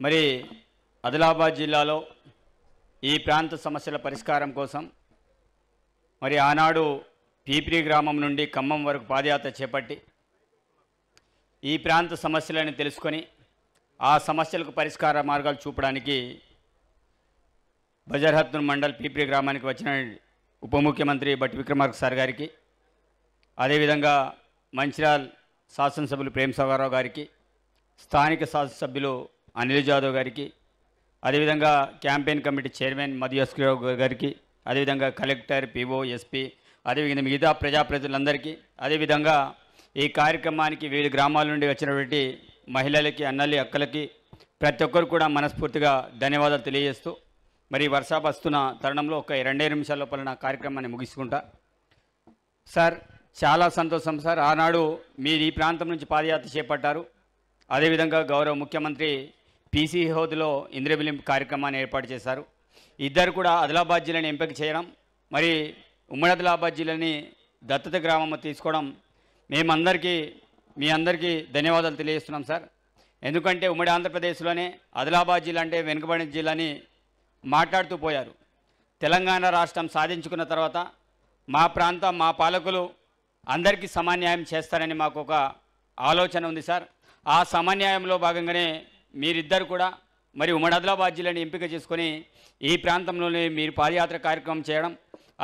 మరి ఆదిలాబాద్ జిల్లాలో ఈ ప్రాంత సమస్యల పరిష్కారం కోసం మరి ఆనాడు పీప్రీ గ్రామం నుండి ఖమ్మం వరకు పాదయాత్ర చేపట్టి ఈ ప్రాంత సమస్యలను తెలుసుకొని ఆ సమస్యలకు పరిష్కార మార్గాలు చూపడానికి బజర్హత్నూర్ మండల్ పీప్రీ గ్రామానికి వచ్చిన ఉప ముఖ్యమంత్రి బట్టి విక్రమార్క సార్ గారికి, అదేవిధంగా మంచిర్యాల శాసనసభ్యులు ప్రేమ్ సాగర్ రావు గారికి, స్థానిక శాసనసభ్యులు అనిల్ జాదవ్ గారికి, అదేవిధంగా క్యాంపెయిన్ కమిటీ చైర్మన్ మధు యస్కరావు గారికి, అదేవిధంగా కలెక్టర్, పిఓ, ఎస్పీ, అదేవిధంగా మిగతా ప్రజాప్రతినిధులందరికీ, అదేవిధంగా ఈ కార్యక్రమానికి వివిధ గ్రామాల నుండి వచ్చినటువంటి మహిళలకి, అన్నలి, అక్కలకి ప్రతి ఒక్కరు కూడా మనస్ఫూర్తిగా ధన్యవాదాలు తెలియజేస్తూ మరి వర్షాపు వస్తున్న తరుణంలో ఒక 2 నిమిషాల లోపల నా కార్యక్రమాన్ని ముగించుకుంటా. సార్, చాలా సంతోషం సార్. ఆనాడు మీరు ఈ ప్రాంతం నుంచి పాదయాత్ర చేపట్టారు. అదేవిధంగా గౌరవ ముఖ్యమంత్రి పీసీ హోదాలో ఇంద్రవిలింపు కార్యక్రమాన్ని ఏర్పాటు చేశారు. ఇద్దరు కూడా ఆదిలాబాద్ జిల్లాని ఎంపిక చేయడం, మరి ఉమ్మడి ఆదిలాబాద్ జిల్లాని దత్తత గ్రామం తీసుకోవడం మీ అందరికీ ధన్యవాదాలు తెలియజేస్తున్నాం సార్. ఎందుకంటే ఉమ్మడి ఆంధ్రప్రదేశ్లోనే ఆదిలాబాద్ జిల్లా అంటే వెనుకబడిన జిల్లాని మాట్లాడుతూ పోయారు. తెలంగాణ రాష్ట్రం సాధించుకున్న తర్వాత మా ప్రాంతం, మా పాలకులు అందరికీ సమన్యాయం చేస్తారని మాకు ఒక ఆలోచన ఉంది సార్. ఆ సమన్యాయంలో భాగంగానే మీరిద్దరు కూడా మరి ఉమ్మడి ఆదిలాబాద్ జిల్లాని ఎంపిక చేసుకొని ఈ ప్రాంతంలోనే మీరు పాదయాత్ర కార్యక్రమం చేయడం,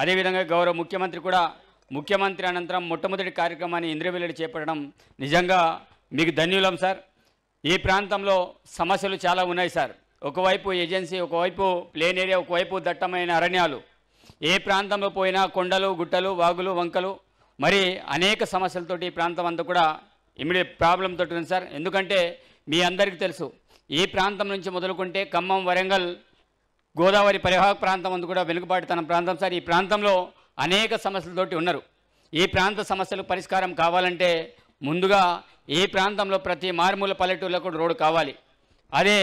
అదేవిధంగా గౌరవ ముఖ్యమంత్రి కూడా ముఖ్యమంత్రి అనంతరం మొట్టమొదటి కార్యక్రమాన్ని ఇంద్రవెల్లిలో చేపట్టడం నిజంగా మీకు ధన్యులం సార్. ఈ ప్రాంతంలో సమస్యలు చాలా ఉన్నాయి సార్. ఒకవైపు ఏజెన్సీ, ఒకవైపు ప్లేన్ ఏరియా, ఒకవైపు దట్టమైన అరణ్యాలు. ఏ ప్రాంతంలో పోయినా కొండలు, గుట్టలు, వాగులు, వంకలు, మరి అనేక సమస్యలతోటి ఈ ప్రాంతం అంతా కూడా ఇమ్మీడియట్ ప్రాబ్లం తోటి ఉంది సార్. ఎందుకంటే మీ అందరికీ తెలుసు, ఈ ప్రాంతం నుంచి మొదలుకుంటే ఖమ్మం, వరంగల్, గోదావరి పరివాహక ప్రాంతం అంతా కూడా వెనుకబాటుతనం ప్రాంతం సార్. ఈ ప్రాంతంలో అనేక సమస్యలతోటి ఉన్నారు. ఈ ప్రాంత సమస్యలకు పరిష్కారం కావాలంటే ముందుగా ఈ ప్రాంతంలో ప్రతి మారుమూల పల్లెటూళ్ళకు రోడ్డు కావాలి. అదే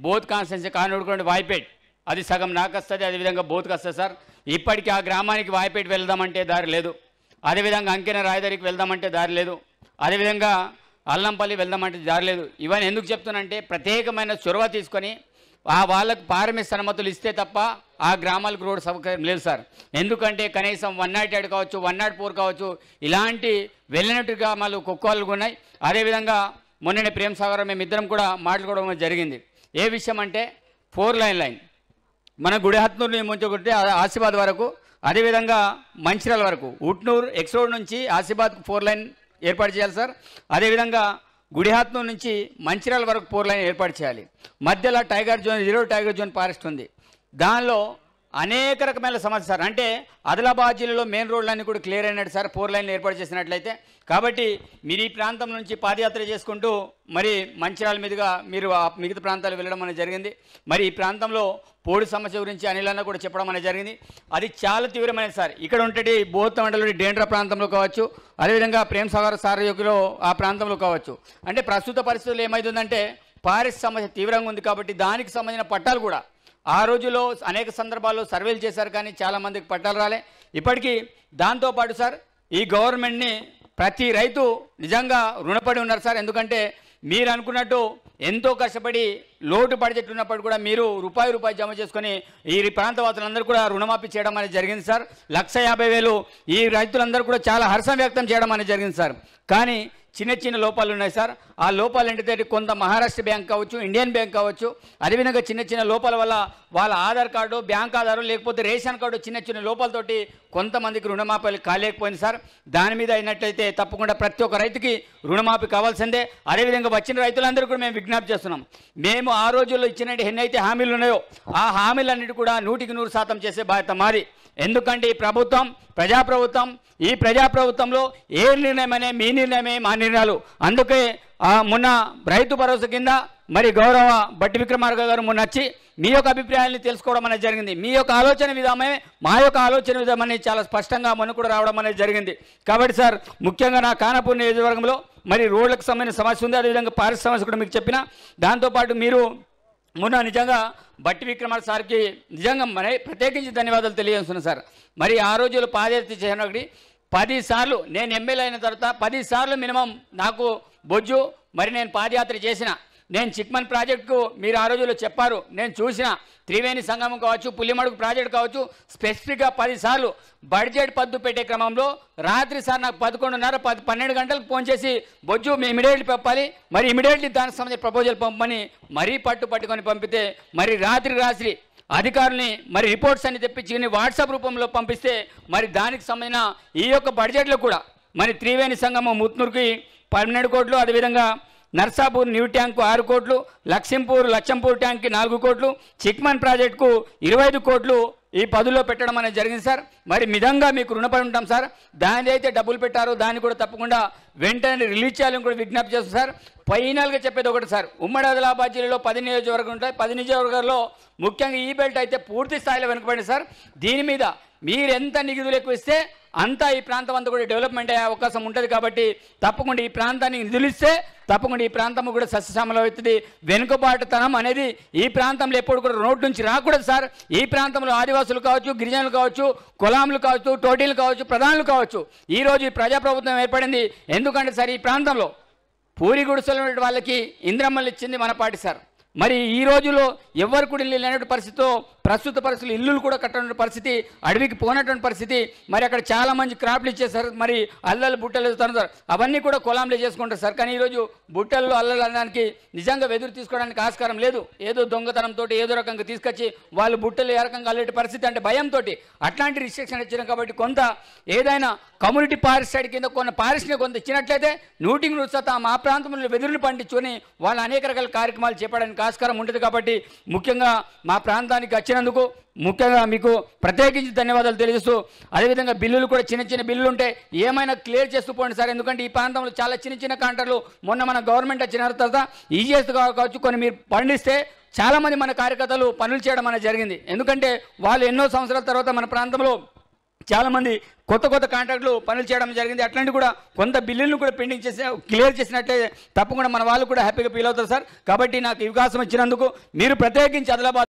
బోత్ కాన్స్టిట్యున్సీ కానూడుకోండి వాయిపేట్, అది సగం నాకు వస్తుంది, అదేవిధంగా బోత్కి వస్తుంది సార్. ఇప్పటికీ ఆ గ్రామానికి వాయిపేట్ వెళ్దామంటే దారి లేదు, అదేవిధంగా అంకెన రాయదరికి వెళ్దామంటే దారి లేదు, అదేవిధంగా అల్లంపల్లి వెళ్దామంటే దారి లేదు. ఇవన్నీ ఎందుకు చెప్తున్నానంటే ప్రత్యేకమైన చొరవ తీసుకొని వాళ్ళకు పారమిస్ అనుమతులు ఇస్తే తప్ప ఆ గ్రామాలకు రోడ్డు సౌకర్యం లేదు సార్. ఎందుకంటే కనీసం 108 కావచ్చు, 104 కావచ్చు, ఇలాంటి వెళ్ళినట్టు గ్రామాలు కొక్కోళ్ళు ఉన్నాయి. అదేవిధంగా మొన్ననే ప్రేమ్ సాగర్ మేమిద్దరం కూడా మాట్లాడుకోవడం జరిగింది. ఏ విషయం అంటే 4 లైన్ మన గుడిహత్నూరు నుంచి కొట్టి ఆసిఫాబాద్ వరకు, అదేవిధంగా మంచిర్యాల వరకు, ఉట్నూరు ఎక్స్ రోడ్ నుంచి ఆసిఫాబాద్కు 4 లైన్ ఏర్పాటు చేయాలి సార్. అదేవిధంగా గుడిహత్నూరు నుంచి మంచిర్యాల వరకు 4 లైన్ ఏర్పాటు చేయాలి. మధ్యలో tiger zone, 0 tiger zone forest ఉంది. దానిలో అనేక రకమైన సమస్య సార్. అంటే ఆదిలాబాద్ జిల్లాలో మెయిన్ రోడ్లన్నీ కూడా క్లియర్ అయినట్టు సార్ 4 లైన్లు ఏర్పాటు చేసినట్లయితే. కాబట్టి మీరు ఈ ప్రాంతం నుంచి పాదయాత్ర చేసుకుంటూ మరి మంచిర్యాల మీదుగా మీరు మిగతా ప్రాంతాలు వెళ్ళడం అనేది జరిగింది. మరి ఈ ప్రాంతంలో పోడు సమస్య గురించి అనిలన్న కూడా చెప్పడం అనేది జరిగింది. అది చాలా తీవ్రమైనది సార్. ఇక్కడ ఉంటే బోత్ మండలంలోని డేండ్రా ప్రాంతంలో కావచ్చు, అదేవిధంగా ప్రేమ్ సాగర్ సారయోగిలో ఆ ప్రాంతంలో కావచ్చు. అంటే ప్రస్తుత పరిస్థితులు ఏమైతుందంటే ఫారెస్ట్ సమస్య తీవ్రంగా ఉంది. కాబట్టి దానికి సంబంధించిన పట్టాలు కూడా ఆ రోజుల్లో అనేక సందర్భాల్లో సర్వేలు చేశారు, కానీ చాలామందికి పట్టాలు రాలే. ఇప్పటికీ దాంతోపాటు సార్ ఈ గవర్నమెంట్ని ప్రతి రైతు నిజంగా రుణపడి ఉన్నారు సార్. ఎందుకంటే మీరు అనుకున్నట్టు ఎంతో కష్టపడి లోటు బడ్జెట్ ఉన్నప్పుడు కూడా మీరు రూపాయి జమ చేసుకొని ఈ ప్రాంత వాసులందరూ కూడా రుణమాఫీ చేయడం అనేది జరిగింది సార్. 1,50,000 ఈ రైతులందరూ కూడా చాలా హర్షం వ్యక్తం చేయడం అనేది జరిగింది సార్. కానీ చిన్న లోపాలు ఉన్నాయి సార్. ఆ లోపాలు ఏంటంటే కొంత మహారాష్ట్ర బ్యాంక్ కావచ్చు, ఇండియన్ బ్యాంక్ కావచ్చు, అదేవిధంగా చిన్న లోపాల వల్ల వాళ్ళ ఆధార్ కార్డు, బ్యాంక్ ఆధారు, లేకపోతే రేషన్ కార్డు చిన్న లోపాలతోటి కొంతమందికి రుణమాఫీ కాలేకపోయింది సార్. దాని మీద అయినట్లయితే తప్పకుండా ప్రతి ఒక్క రైతుకి రుణమాఫీ కావాల్సిందే. అదేవిధంగా వచ్చిన రైతులందరూ కూడా మేము విజ్ఞప్తి చేస్తున్నాం. మేము ఆ రోజుల్లో ఇచ్చిన ఎన్నైతే హామీలు ఉన్నాయో ఆ హామీలన్నిటి కూడా 100% చేసే బాధ్యత మాది. ఎందుకంటే ఈ ప్రభుత్వం ప్రజాప్రభుత్వం, ఈ ప్రజాప్రభుత్వంలో ఏ నిర్ణయమనే మీ నిర్ణయమే మా నిర్ణయాలు. అందుకే మొన్న రైతు భరోసా కింద మరి గౌరవ బట్టి విక్రమార్క గారు మొన్న వచ్చి మీ యొక్క అభిప్రాయాన్ని తెలుసుకోవడం అనేది జరిగింది. మీ యొక్క ఆలోచన విధానమే మా యొక్క ఆలోచన విధానం చాలా స్పష్టంగా మొన్న కూడా రావడం అనేది జరిగింది. కాబట్టి సార్ ముఖ్యంగా నా ఖానాపూర్ నియోజకవర్గంలో మరి రోడ్లకు సంబంధించిన సమస్య ఉంది, అదేవిధంగా పారిశుద్ధ్య సమస్య కూడా మీకు చెప్పిన. దాంతోపాటు మీరు మొన్న నిజంగా బట్టి విక్రమార్క సార్కి నిజంగా మరి ప్రత్యేకించి ధన్యవాదాలు తెలియజేస్తున్నాను సార్. మరి ఆ రోజుల్లో పాదయాత్ర చేసినప్పుడు 10 సార్లు నేను ఎమ్మెల్యే అయిన తర్వాత 10 సార్లు మినిమం నాకు బొజ్జు మరి నేను పాదయాత్ర చేసిన. నేను చిక్మన్ ప్రాజెక్టుకు మీరు ఆ రోజుల్లో చెప్పారు, నేను చూసిన త్రివేణి సంగమం కావచ్చు, పుల్లిమడుగు ప్రాజెక్టు కావచ్చు, స్పెసిఫిక్గా 10 సార్లు బడ్జెట్ పద్దు పెట్టే క్రమంలో రాత్రి సార్ నాకు 11:30 12 గంటలకు ఫోన్ చేసి బొజ్జు మేము ఇమీడియట్లీ పంపాలి, మరి ఇమీడియట్లీ దానికి సంబంధించిన ప్రపోజల్ పంపమని మరీ పట్టుకొని పంపితే మరి రాత్రి అధికారుల్ని మరి రిపోర్ట్స్ అన్ని తెప్పించి వాట్సాప్ రూపంలో పంపిస్తే మరి దానికి సంబంధించిన ఈ యొక్క బడ్జెట్లో కూడా మరి త్రివేణి సంగమం ముత్నూరుకి 12 కోట్లు, అదేవిధంగా నర్సాపూర్ న్యూ ట్యాంకు 6 కోట్లు, లచ్చంపూర్ ట్యాంక్కి 4 కోట్లు, చిక్మన్ ప్రాజెక్టుకు 25 కోట్లు ఈ పదుల్లో పెట్టడం అనేది జరిగింది సార్. మరి మిదంగా మీకు రుణపడి ఉంటాం సార్. దాని అయితే డబ్బులు పెట్టారో దాన్ని కూడా తప్పకుండా వెంటనే రిలీజ్ చేయాలని కూడా విజ్ఞప్తి చేస్తాం సార్. ఫైనల్గా చెప్పేది ఒకటి సార్, ఉమ్మడి ఆదిలాబాద్ జిల్లాలో 10 నియోజకవర్గాలు ఉంటాయి. 10 నియోజకవర్గాల్లో ముఖ్యంగా ఈ బెల్ట్ అయితే పూర్తి స్థాయిలో వెనుకబడింది సార్. దీని మీద మీరు ఎంత నిధులు ఎక్కువ ఇస్తే అంతా ఈ ప్రాంతం అంతా కూడా డెవలప్మెంట్ అయ్యే అవకాశం ఉంటుంది. కాబట్టి తప్పకుండా ఈ ప్రాంతానికి నిధులు ఇస్తే తప్పకుండా ఈ ప్రాంతం కూడా సస్యశ్యామలం అవుతుంది. వెనుకబాటుతనం అనేది ఈ ప్రాంతంలో ఎప్పుడు కూడా రోడ్డు నుంచి రాకూడదు సార్. ఈ ప్రాంతంలో ఆదివాసులు కావచ్చు, గిరిజనులు కావచ్చు, కులాములు కావచ్చు, టోటీలు కావచ్చు, ప్రధానులు కావచ్చు, ఈరోజు ఈ ప్రజాప్రభుత్వం ఏర్పడింది. ఎందుకంటే సార్ ఈ ప్రాంతంలో పూరి గుడిసెలు వాళ్ళకి ఇంద్రమ్మలు ఇచ్చింది మన పార్టీ సార్. మరి ఈ రోజులో ఎవరు కూడా ఇల్లు లేనటువంటి పరిస్థితితో ప్రస్తుత పరిస్థితులు ఇల్లులు కూడా కట్టనటువంటి పరిస్థితి, అడవికి పోనటువంటి పరిస్థితి. మరి అక్కడ చాలా మంది క్రాప్లు ఇచ్చేసారు, మరి అల్లలు బుట్టలు సార్ అవన్నీ కూడా కులాంలో చేసుకుంటారు సార్. కానీ ఈరోజు బుట్టల్లో అల్లలు అనడానికి నిజంగా వెదురు తీసుకోవడానికి ఆస్కారం లేదు. ఏదో దొంగతనంతో ఏదో రకంగా తీసుకొచ్చి వాళ్ళు బుట్టలు ఏ రకంగా అల్లేటి పరిస్థితి అంటే భయంతో అట్లాంటి రిస్ట్రిక్షన్ ఇచ్చినాం. కాబట్టి కొంత ఏదైనా కమ్యూనిటీ ఫారెస్ట్ సైడ్ కింద కొన్ని ఫారెస్ట్ని కొంత ఇచ్చినట్లయితే 100% మా ప్రాంతంలో వెదురుని పండించుకొని వాళ్ళు అనేక రకాల కార్యక్రమాలు చేపడానికి ఆస్కారం ఉంటుంది. కాబట్టి ముఖ్యంగా మా ప్రాంతానికి వచ్చినందుకు ముఖ్యంగా మీకు ప్రత్యేకించి ధన్యవాదాలు తెలియజేస్తూ, అదేవిధంగా బిల్లులు కూడా చిన్న బిల్లులు ఉంటే ఏమైనా క్లియర్ చేస్తూ పోండి సార్. ఎందుకంటే ఈ ప్రాంతంలో చాలా చిన్న కాంట్రాక్టులు మొన్న మన గవర్నమెంట్ వచ్చిన తర్వాత ఈజీఎస్ కావచ్చు కొన్ని మీరు పండిస్తే చాలామంది మన కార్యకర్తలు పనులు చేయడం అనేది జరిగింది. ఎందుకంటే వాళ్ళు ఎన్నో సంవత్సరాల తర్వాత మన ప్రాంతంలో చాలామంది కొత్త కాంట్రాక్టులు పనులు చేయడం జరిగింది. అట్లాంటి కూడా కొంత బిల్లులను కూడా పెండింగ్ చేసి క్లియర్ చేసినట్లయితే తప్పకుండా మన వాళ్ళు కూడా హ్యాపీగా ఫీల్ అవుతారు సార్. కాబట్టి నాకు అవకాశం ఇచ్చినందుకు మీరు ప్రత్యేకించి ఆదిలాబాద్